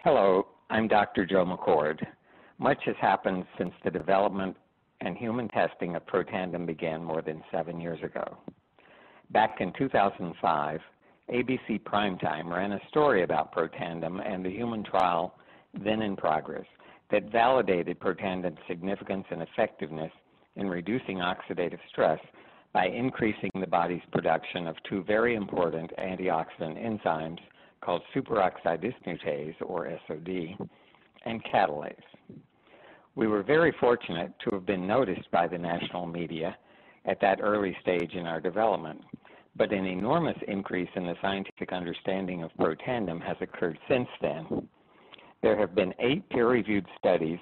Hello, I'm Dr. Joe McCord. Much has happened since the development and human testing of Protandim began more than 7 years ago. Back in 2005, ABC Primetime ran a story about Protandim and the human trial then in progress that validated Protandim's significance and effectiveness in reducing oxidative stress by increasing the body's production of two very important antioxidant enzymes called superoxide dismutase, or SOD, and catalase. We were very fortunate to have been noticed by the national media at that early stage in our development, but an enormous increase in the scientific understanding of Protandim has occurred since then. There have been 8 peer-reviewed studies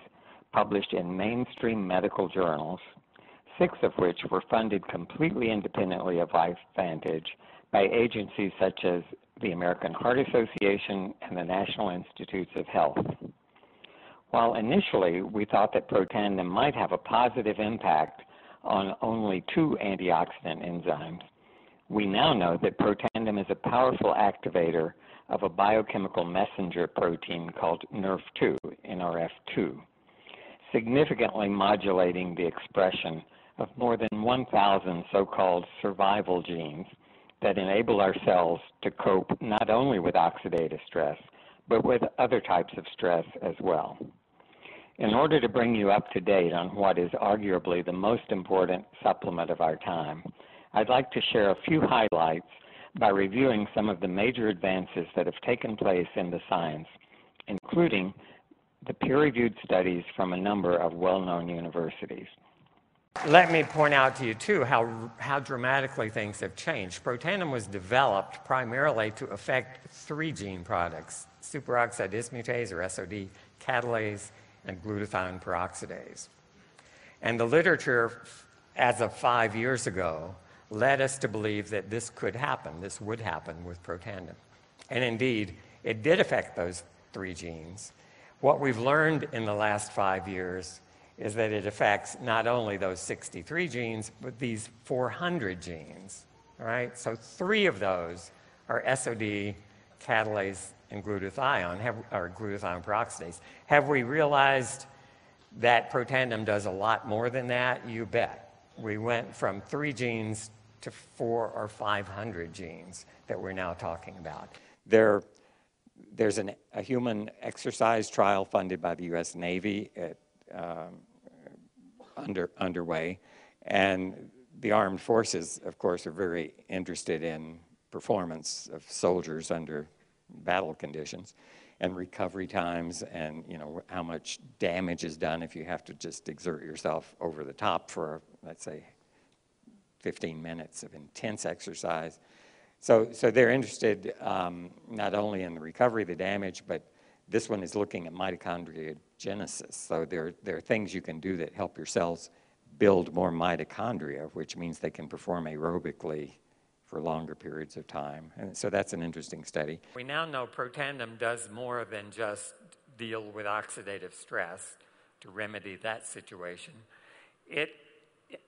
published in mainstream medical journals, 6 of which were funded completely independently of LifeVantage by agencies such as the American Heart Association and the National Institutes of Health. While initially we thought that Protandim might have a positive impact on only 2 antioxidant enzymes, we now know that Protandim is a powerful activator of a biochemical messenger protein called NRF2, NRF2, significantly modulating the expression of more than 1,000 so-called survival genes that enable our cells to cope not only with oxidative stress, but with other types of stress as well. In order to bring you up to date on what is arguably the most important supplement of our time, I'd like to share a few highlights by reviewing some of the major advances that have taken place in the science, including the peer-reviewed studies from a number of well-known universities. Let me point out to you, too, how dramatically things have changed. Protandim was developed primarily to affect 3 gene products: superoxide dismutase, or SOD, catalase, and glutathione peroxidase. And the literature, as of 5 years ago, led us to believe that this could happen, this would happen with Protandim. And indeed, it did affect those 3 genes. What we've learned in the last 5 years is that it affects not only those 63 genes, but these 400 genes, right? So 3 of those are SOD, catalase, and glutathione, or glutathione peroxidase. Have we realized that Protandim does a lot more than that? You bet. We went from 3 genes to 400 or 500 genes that we're now talking about. There's a human exercise trial funded by the U.S. Navy underway, and the armed forces, of course, are very interested in performance of soldiers under battle conditions and recovery times, and how much damage is done if you have to just exert yourself over the top for, let's say, 15 minutes of intense exercise. So they're interested not only in the recovery, the damage, but this one is looking at mitochondriogenesis. So there are things you can do that help your cells build more mitochondria, which means they can perform aerobically for longer periods of time. And so that's an interesting study. We now know Protandim does more than just deal with oxidative stress to remedy that situation. It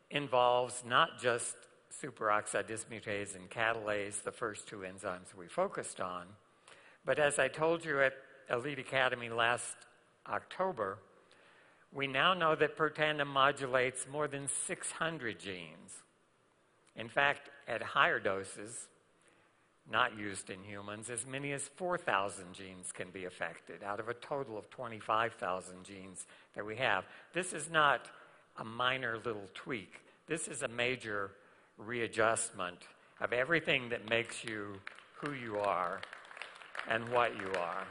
involves not just superoxide dismutase and catalase, the first 2 enzymes we focused on, but as I told you at Elite Academy last October, we now know that Protandim modulates more than 600 genes. In fact, at higher doses, not used in humans, as many as 4,000 genes can be affected out of a total of 25,000 genes that we have. This is not a minor little tweak. This is a major readjustment of everything that makes you who you are and what you are.